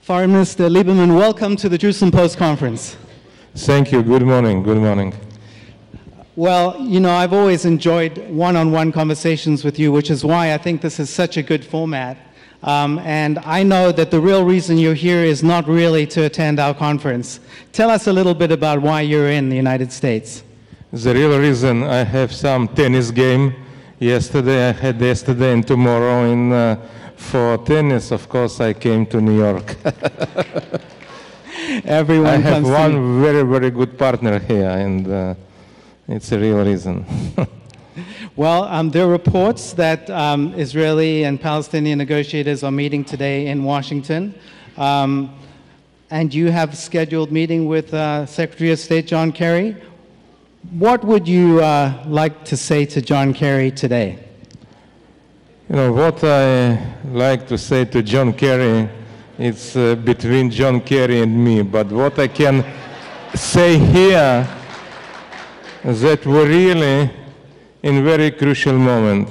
Foreign Minister Liberman, welcome to the Jerusalem Post Conference. Thank you. Good morning. Good morning. Well, you know, I've always enjoyed one-on-one conversations with you, which is why I think this is such a good format. And I know that the real reason you're here is not really to attend our conference. Tell us a little bit about why you're in the United States. The real reason, I have some tennis game yesterday. I had yesterday and tomorrow for tennis. Of course, I came to New York. Everyone I have comes one very, very good partner here, and it's a real reason. Well, there are reports that Israeli and Palestinian negotiators are meeting today in Washington. And you have a scheduled meeting with Secretary of State John Kerry. What would you like to say to John Kerry today? You know, what I like to say to John Kerry, it's between John Kerry and me. But what I can say here is that we're really in a very crucial moment.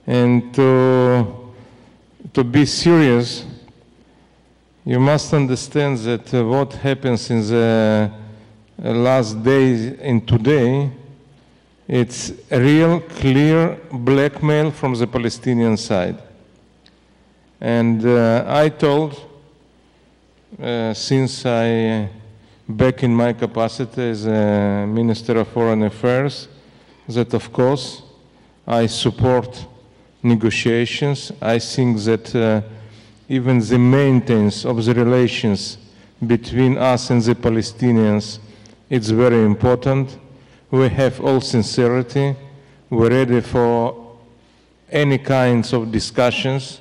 And to be serious, you must understand that what happens in the last days and today, it's a real clear blackmail from the Palestinian side. And I told, since I back in my capacity as a Minister of Foreign Affairs, that of course I support negotiations. I think that even the maintenance of the relations between us and the Palestinians, it's very important. We have all sincerity. We're ready for any kinds of discussions,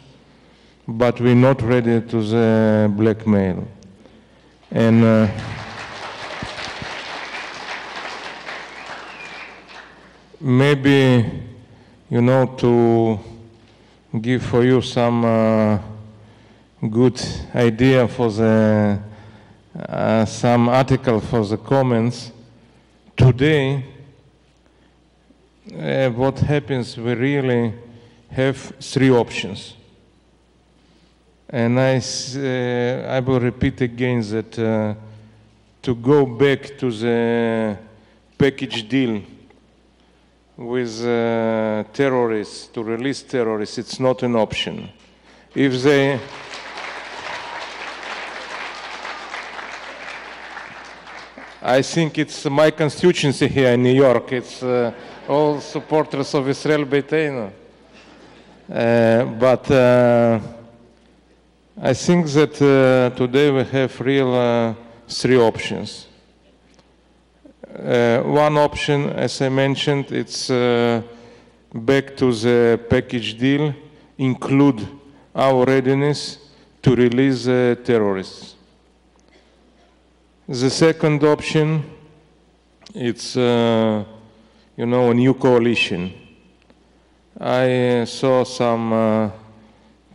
but we're not ready to the blackmail. And maybe, you know, to give for you some good idea for the some article for the comments. Today, what happens, we really have three options. And I will repeat again that to go back to the package deal with terrorists, to release terrorists, it's not an option. If they I think it's my constituency here in New York. It's all supporters of Israel Beiteinu. But I think that today we have real three options. One option, as I mentioned, it's back to the package deal, include our readiness to release terrorists. The second option, it's, you know, a new coalition. I saw some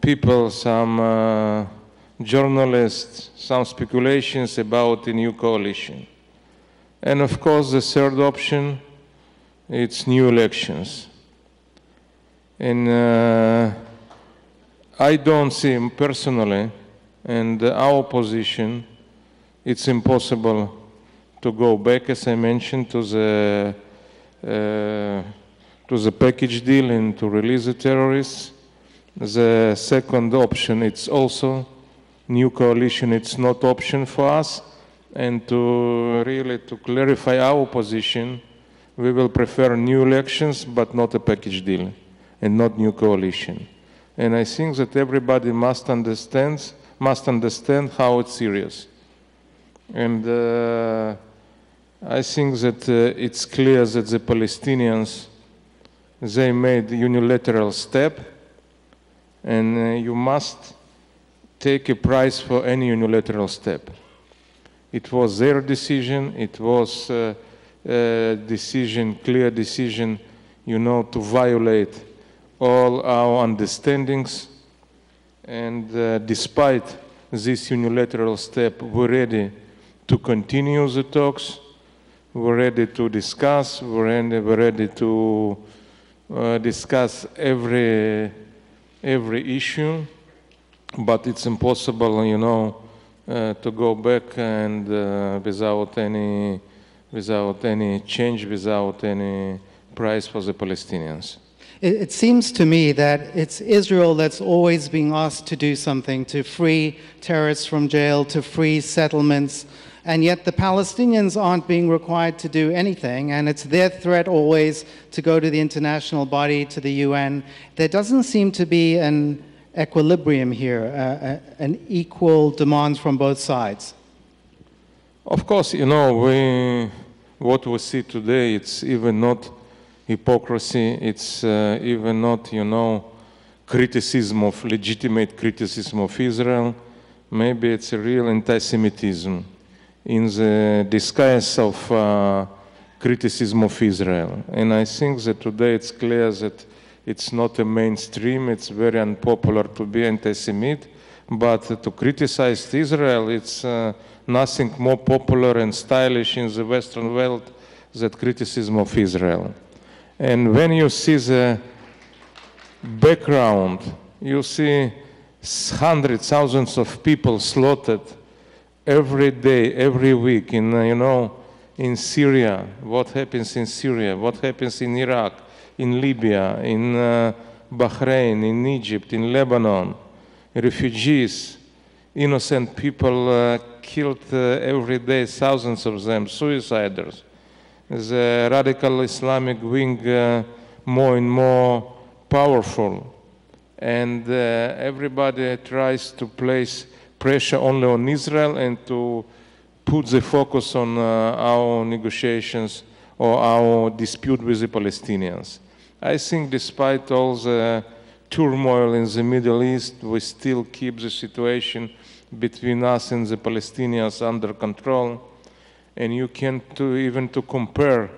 people, some journalists, some speculations about a new coalition. And of course, the third option, it's new elections. And I don't see personally, and our position, it's impossible to go back, as I mentioned, to the package deal and to release the terrorists. The second option, it's also new coalition. It's not option for us. And to really to clarify our position, we will prefer new elections, but not a package deal and not new coalition. And I think that everybody must understand how it's serious. And I think that it's clear that the Palestinians, they made a unilateral step, and you must take a price for any unilateral step. It was their decision. It was a decision, clear decision, you know, to violate all our understandings. And despite this unilateral step, we're ready to continue the talks. We're ready to discuss. We're ready to discuss every issue. But it's impossible, you know, to go back and without any change, without any price for the Palestinians. It seems to me that it's Israel that's always being asked to do something, to free terrorists from jail, to free settlements, and yet the Palestinians aren't being required to do anything, and it's their threat always to go to the international body, to the UN. There doesn't seem to be an equilibrium here, an equal demand from both sides. Of course, you know, what we see today, it's even not hypocrisy, it's even not, you know, legitimate criticism of Israel. Maybe it's a real anti-Semitism in the disguise of criticism of Israel. And I think that today it's clear that it's not a mainstream, it's very unpopular to be anti-Semite, but to criticize Israel, it's nothing more popular and stylish in the Western world than criticism of Israel. And when you see the background, you see hundreds, thousands of people slaughtered every day, every week in, you know, in Syria, what happens in Syria, what happens in Iraq, in Libya, in Bahrain, in Egypt, in Lebanon, refugees, innocent people killed every day, thousands of them, suiciders. The radical Islamic wing more and more powerful, and everybody tries to place pressure only on Israel and to put the focus on our negotiations or our dispute with the Palestinians. I think despite all the turmoil in the Middle East, we still keep the situation between us and the Palestinians under control. And you can even compare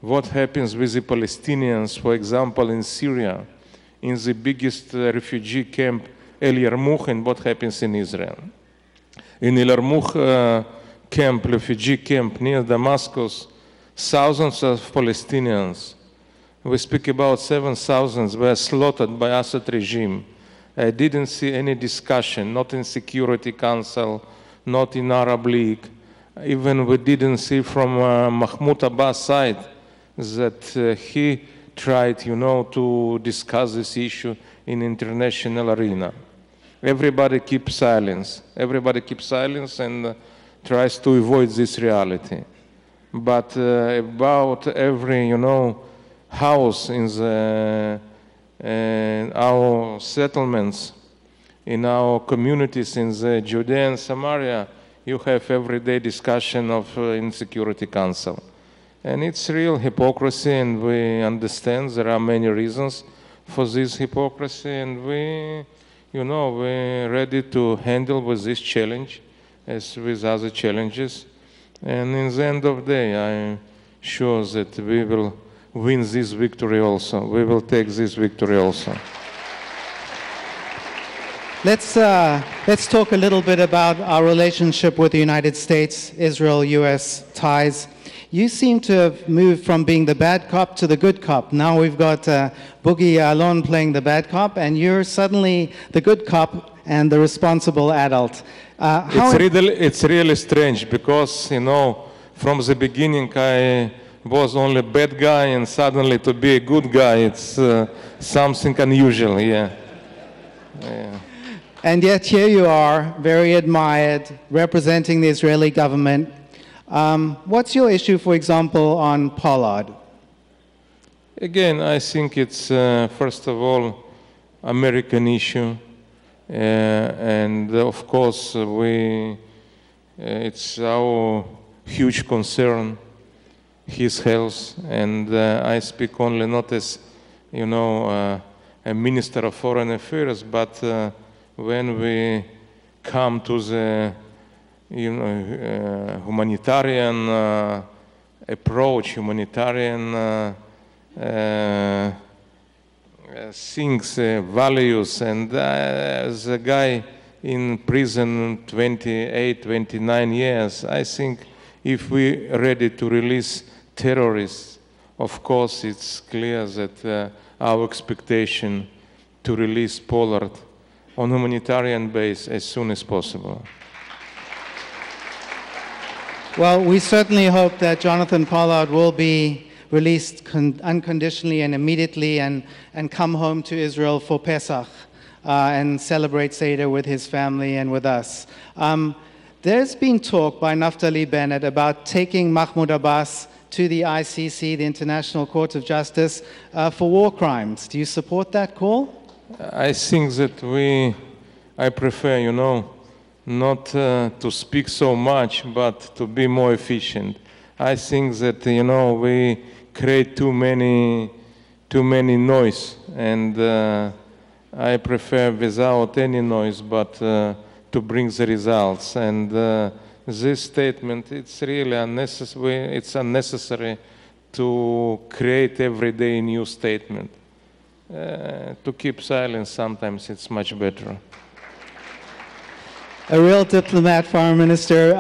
what happens with the Palestinians, for example, in Syria, in the biggest refugee camp, El Yarmouk, and what happens in Israel. In El Yarmouk camp, refugee camp near Damascus, thousands of Palestinians, we speak about 7,000, were slaughtered by Assad regime. I didn't see any discussion, not in Security Council, not in Arab League. Even we didn't see from Mahmoud Abbas' side that he tried, you know, to discuss this issue in international arena. Everybody keeps silence. Everybody keeps silence and tries to avoid this reality. But about every, you know, house in our settlements, in our communities in the Judea and Samaria, you have everyday discussion of in Security Council. And it's real hypocrisy, and we understand there are many reasons for this hypocrisy, and we, you know, we're ready to handle with this challenge as with other challenges. And in the end of the day, I'm sure that we will win this victory also. We will take this victory also. Let's talk a little bit about our relationship with the United States, Israel-US ties. You seem to have moved from being the bad cop to the good cop. Now we've got Boogie Alon playing the bad cop, and you're suddenly the good cop and the responsible adult. It's really strange because, you know, from the beginning I was only a bad guy, and suddenly to be a good guy, it's something unusual, yeah. And yet here you are, very admired, representing the Israeli government. What's your issue, for example, on Pollard? Again, I think it's, first of all, American issue. And of course, it's our huge concern, his health. And I speak only not as, you know, a Minister of Foreign Affairs, but when we come to the, you know, humanitarian approach, humanitarian things, values, and the guy in prison 28, 29 years, I think if we're ready to release terrorists, of course it's clear that our expectation to release Pollard on humanitarian base as soon as possible. Well, we certainly hope that Jonathan Pollard will be released unconditionally and immediately and come home to Israel for Pesach and celebrate Seder with his family and with us. There's been talk by Naftali Bennett about taking Mahmoud Abbas to the ICC, the International Court of Justice, for war crimes. Do you support that call? I think that I prefer, you know, not to speak so much, but to be more efficient. I think that, you know, we create too many noise, and I prefer without any noise, but to bring the results. And this statement, it's really unnecessary. It's unnecessary to create every day a new statement. To keep silence, sometimes it's much better. A real diplomat, Foreign Minister.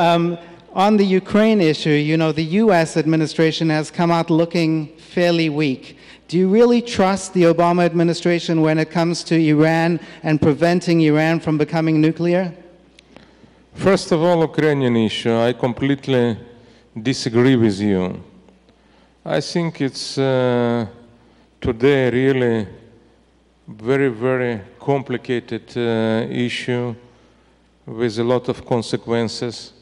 On the Ukraine issue, you know, the U.S. administration has come out looking fairly weak. Do you really trust the Obama administration when it comes to Iran and preventing Iran from becoming nuclear? First of all, Ukrainian issue, I completely disagree with you. I think it's today really very, very complicated issue with a lot of consequences,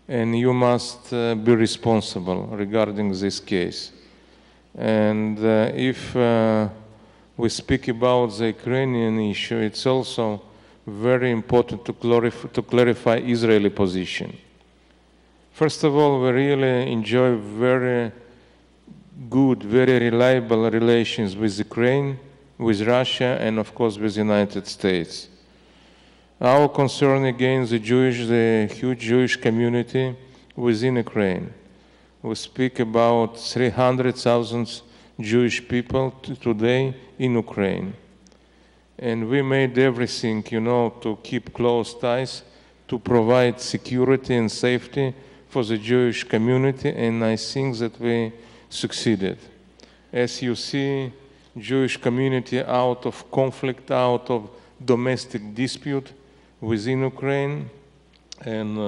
and you must be responsible regarding this case. And if we speak about the Ukrainian issue, it's also very important to clarify Israeli position. First of all, we really enjoy very good, very reliable relations with Ukraine, with Russia, and of course with the United States. Our concern against the huge Jewish community within Ukraine. We speak about 300,000 Jewish people today in Ukraine. And we made everything, you know, to keep close ties, to provide security and safety for the Jewish community, and I think that we succeeded. As you see, Jewish community out of conflict, out of domestic dispute within Ukraine, and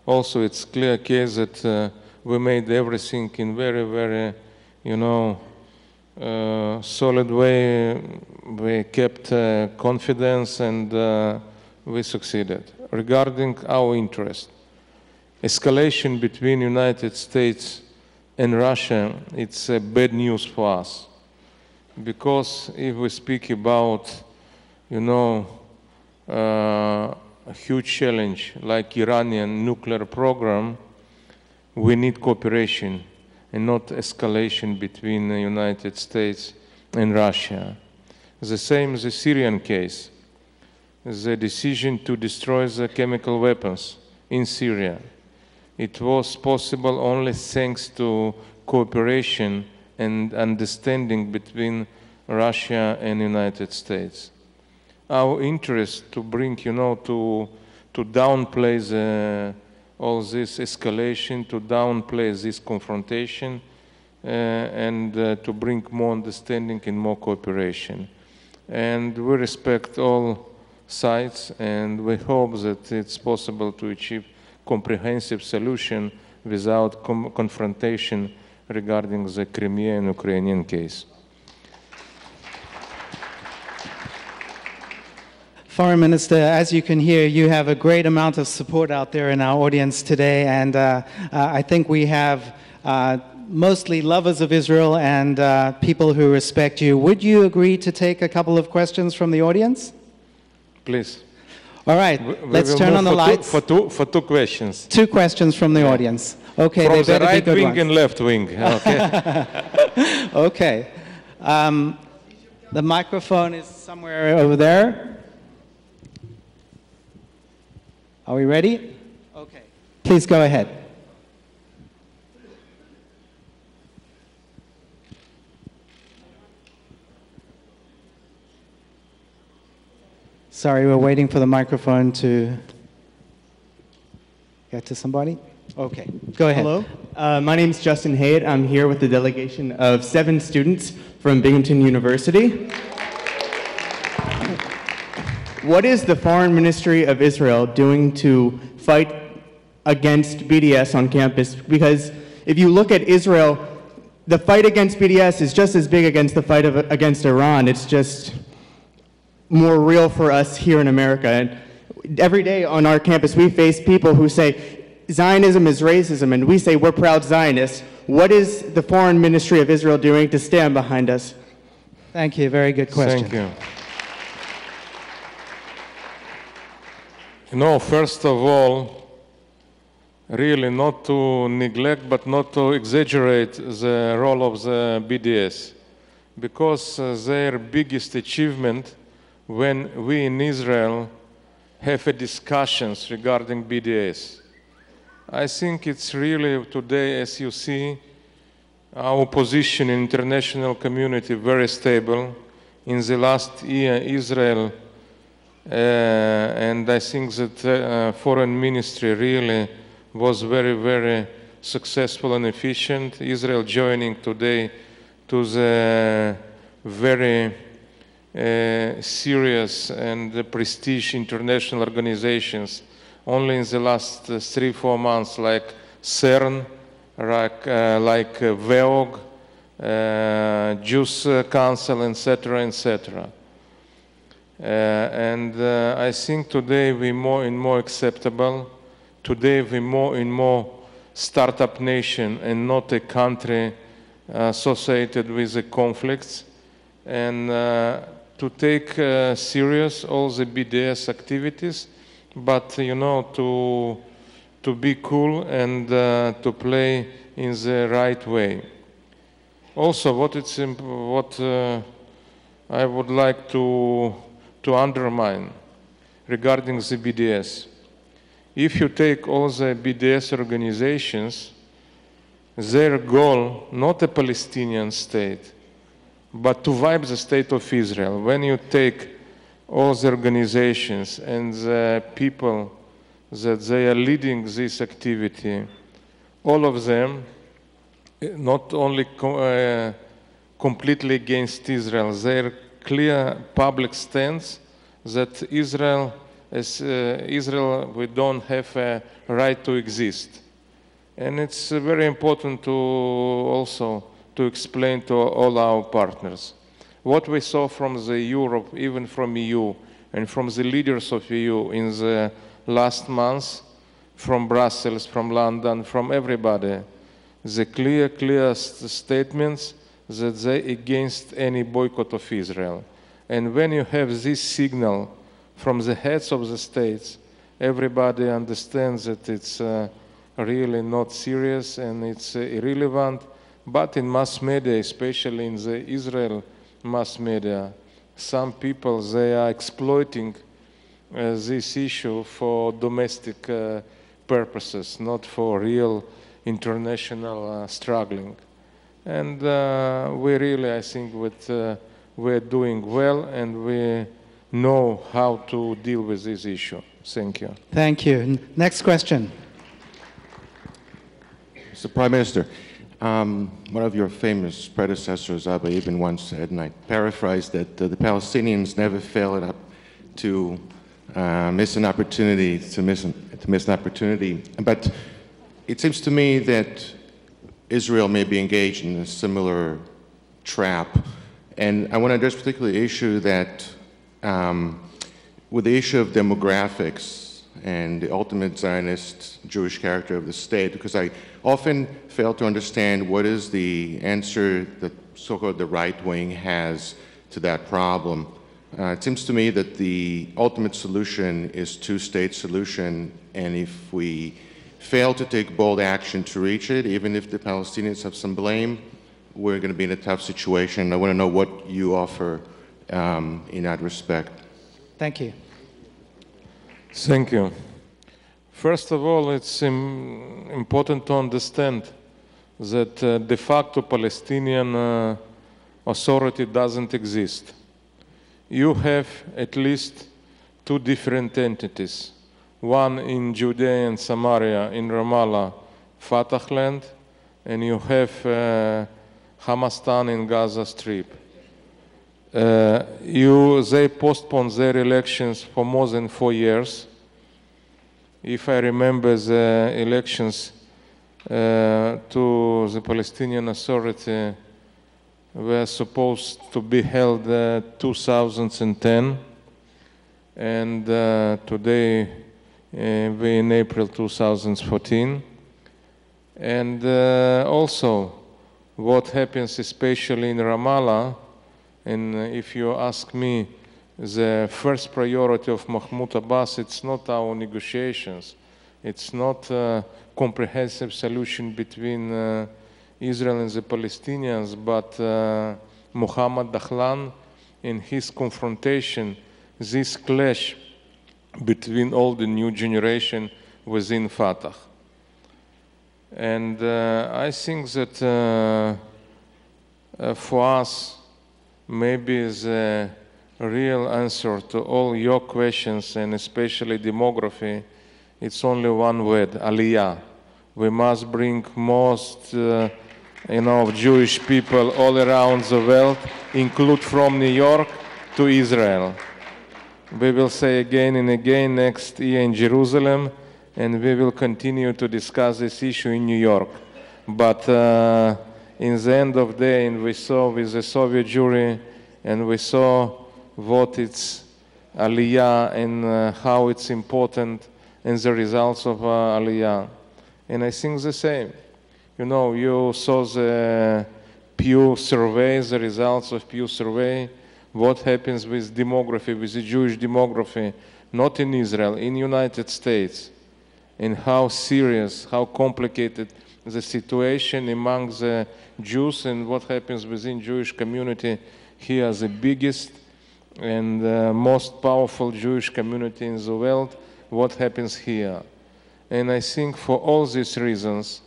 also it's clear case that we made everything in very, very, you know, solid way. We kept confidence, and we succeeded. Regarding our interest, escalation between United States and Russia, it's bad news for us. Because if we speak about, you know, a huge challenge like Iranian nuclear program, we need cooperation and not escalation between the United States and Russia. The same as the Syrian case, the decision to destroy the chemical weapons in Syria. It was possible only thanks to cooperation and understanding between Russia and the United States. Our interest to bring, you know, to downplay all this escalation, to downplay this confrontation, and to bring more understanding and more cooperation. And we respect all sides, and we hope that it's possible to achieve comprehensive solution without confrontation regarding the Crimean Ukrainian case. Foreign Minister, as you can hear, you have a great amount of support out there in our audience today, and I think we have mostly lovers of Israel and people who respect you. Would you agree to take a couple of questions from the audience? Please. All right, let's turn on the lights. For two questions. Two questions from the audience. Okay, from they the better right be good wing ones. and left wing. Okay. Okay. The microphone is somewhere over there. Are we ready? Okay. Please go ahead. Sorry, we're waiting for the microphone to get to somebody. Okay, go ahead. Hello, my name is Justin Haidt. I'm here with a delegation of 7 students from Binghamton University. What is the Foreign Ministry of Israel doing to fight against BDS on campus, because if you look at Israel, the fight against BDS is just as big against the fight against Iran. It's just more real for us here in America. And every day on our campus, we face people who say Zionism is racism, and we say we're proud Zionists. What is the Foreign Ministry of Israel doing to stand behind us? Thank you. Very good question. Thank you. You know, first of all, really not to neglect but not to exaggerate the role of the BDS, because their biggest achievement when we in Israel have a discussions regarding BDS. I think it's really today, as you see, our position in international community very stable. In the last year, Israel, and I think that foreign ministry really was very, very successful and efficient. Israel joining today to the very serious and prestige international organizations only in the last 3-4 months, like CERN, like WEOG, Jews Council, etc., etc. And I think today we're more and more acceptable. Today we're more and more startup nation and not a country associated with the conflicts. And to take serious all the BDS activities, but you know, to be cool and to play in the right way. Also, what I would like to undermine regarding the BDS. If you take all the BDS organizations, their goal, not a Palestinian state, but to wipe the state of Israel. When you take all the organizations and the people that they are leading this activity, all of them, not only completely against Israel, their clear public stance that Israel, we don't have a right to exist. And it's very important to also to explain to all our partners. What we saw from the Europe, even from EU, and from the leaders of EU in the last months, from Brussels, from London, from everybody, the clear statements that they against any boycott of Israel. And when you have this signal from the heads of the states, everybody understands that it's really not serious and it's irrelevant. But in mass media, especially in the Israel mass media, some people, they are exploiting this issue for domestic purposes, not for real international struggling. And we really, I think, we're doing well and we know how to deal with this issue. Thank you. Thank you. Next question. Mr. Prime Minister, one of your famous predecessors, Abba Eban, once said, and I paraphrase, that the Palestinians never fail to miss an opportunity to miss an opportunity. But it seems to me that Israel may be engaged in a similar trap. And I want to address a particular issue that, with the issue of demographics and the ultimate Zionist Jewish character of the state, because I often fail to understand what is the answer that so-called the right wing has to that problem. It seems to me that the ultimate solution is two-state solution, and if we fail to take bold action to reach it, even if the Palestinians have some blame, we're going to be in a tough situation. I want to know what you offer in that respect. Thank you. Thank you. First of all, it's important to understand that de facto Palestinian authority doesn't exist. You have at least two different entities. One in Judea and Samaria, in Ramallah, Fatah land, and you have Hamastan in Gaza Strip. They postponed their elections for more than 4 years. if I remember, the elections to the Palestinian Authority were supposed to be held 2010, and today we're in April 2014. And also what happens especially in Ramallah, and if you ask me, the first priority of Mahmoud Abbas, it's not our negotiations, it's not a comprehensive solution between Israel and the Palestinians, but Mohammed Dahlan in his confrontation, this clash between all the new generation within Fatah. And I think that for us, maybe the real answer to all your questions, and especially demography, it's only one word: Aliyah. We must bring most, of Jewish people all around the world, include from New York to Israel. We will say again and again next year in Jerusalem, and we will continue to discuss this issue in New York. But in the end of the day, and we saw with the Soviet Jewry, and we saw what it's Aliyah and how it's important, and the results of Aliyah. And I think the same. You saw the Pew survey, the results of Pew survey, what happens with demography, with the Jewish demography, not in Israel, in the United States, and how serious, how complicated the situation among the Jews, and what happens within Jewish community here, the biggest and most powerful Jewish community in the world, what happens here. And I think for all these reasons,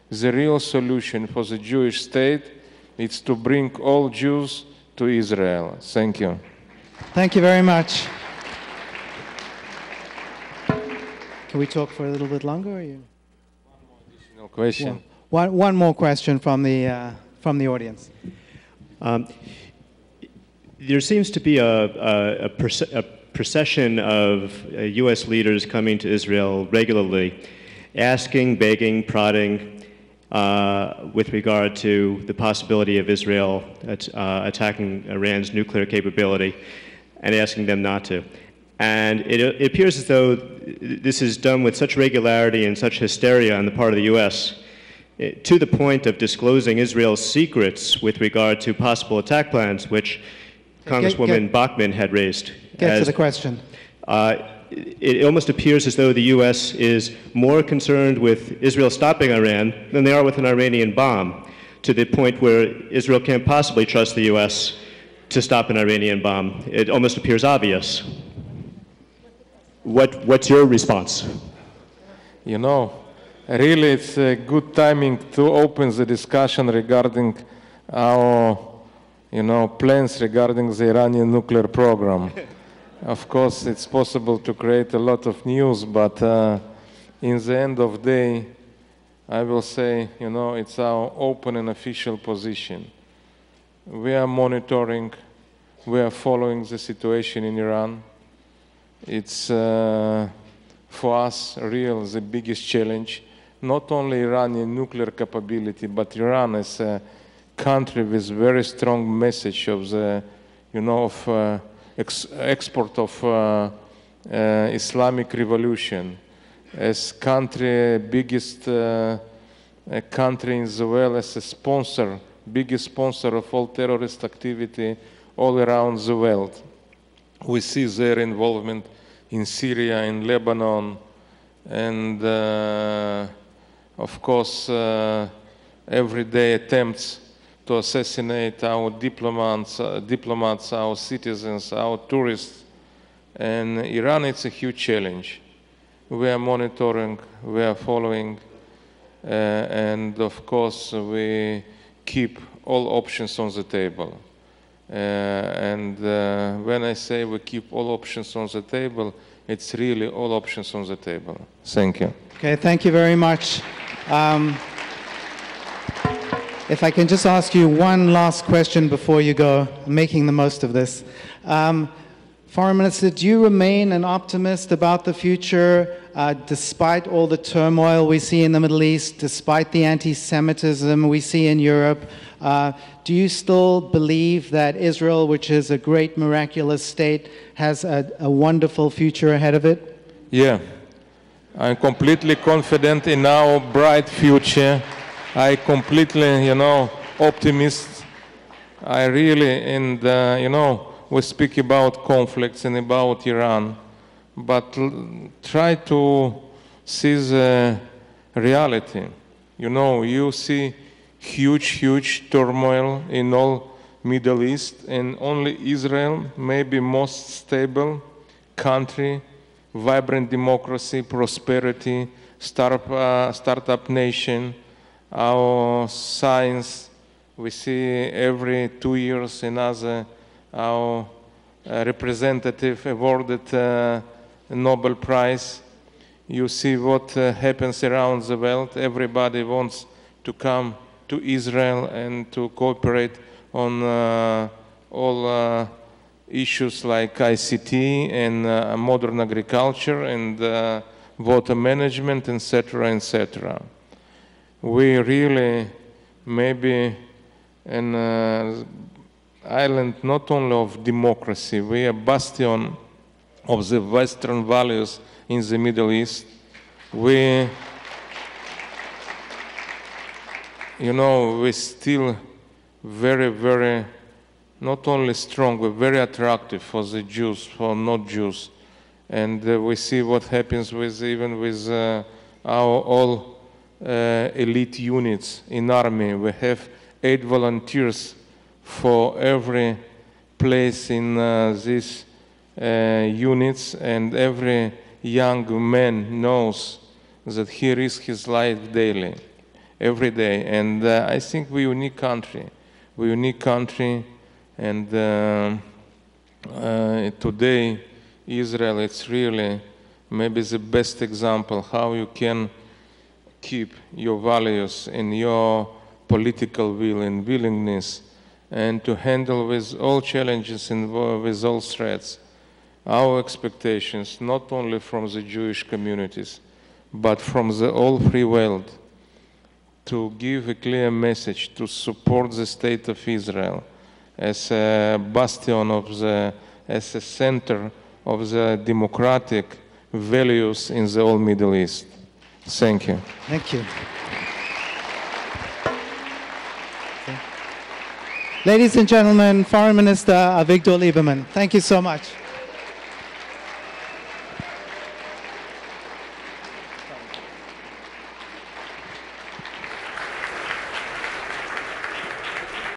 the real solution for the Jewish state is to bring all Jews to Israel. Thank you. Thank you very much. Can we talk for a little bit longer? Or you? One more additional question. One more question from the audience. There seems to be a procession of U.S. leaders coming to Israel regularly, asking, begging, prodding with regard to the possibility of Israel attacking Iran's nuclear capability and asking them not to. And it appears as though this is done with such regularity and such hysteria on the part of the U.S. To the point of disclosing Israel's secrets with regard to possible attack plans, which Congresswoman Bachmann had raised. Get to the question. It almost appears as though the U.S. is more concerned with Israel stopping Iran than they are with an Iranian bomb, to the point where Israel can't possibly trust the U.S. to stop an Iranian bomb. It almost appears obvious. What's your response? Really it's a good timing to open the discussion regarding our plans regarding the Iranian nuclear program. Of course, it's possible to create a lot of news, but in the end of the day, I will say, it's our open and official position. We are monitoring, we are following the situation in Iran. It's, for us, the biggest challenge. Not only Iranian nuclear capability, but Iran as a country with very strong message of the, export of Islamic revolution, as country, biggest country in the world, as a sponsor, biggest sponsor of all terrorist activity all around the world. We see their involvement in Syria, in Lebanon, and of course everyday attempts to assassinate our diplomats, our citizens, our tourists. And Iran, it's a huge challenge. We are monitoring, we are following, and of course we keep all options on the table. And when I say we keep all options on the table, it's really all options on the table. Thank you. Okay, thank you very much. If I can just ask you one last question before you go, making the most of this. Foreign Minister, do you remain an optimist about the future despite all the turmoil we see in the Middle East, despite the anti-Semitism we see in Europe? Do you still believe that Israel, which is a great miraculous state, has a wonderful future ahead of it? Yeah, I'm completely confident in our bright future. I completely, optimist. I really, and we speak about conflicts and about Iran, but try to see the reality. You see huge turmoil in all Middle East, and only Israel may be most stable country, vibrant democracy, prosperity, startup nation. Our science, we see every 2 years another, our representative awarded Nobel Prize. You see what happens around the world. Everybody wants to come to Israel and to cooperate on all issues like ICT and modern agriculture and water management, etc., etc. We really maybe an island not only of democracy, we are a bastion of the Western values in the Middle East. We still very not only strong, but very attractive for the Jews, for not Jews. And we see what happens even with our all elite units in army. We have 8 volunteers for every place in these units, and every young man knows that he risks his life daily, every day. And I think we're a unique country. We're a unique country, and today Israel, it's really maybe the best example how you can keep your values and your political will and willingness, and to handle with all challenges and with all threats our expectations, not only from the Jewish communities, but from the whole free world, to give a clear message to support the state of Israel as a bastion as a center of the democratic values in the whole Middle East. Thank you. Thank you. Ladies and gentlemen, Foreign Minister Avigdor Liberman, thank you so much.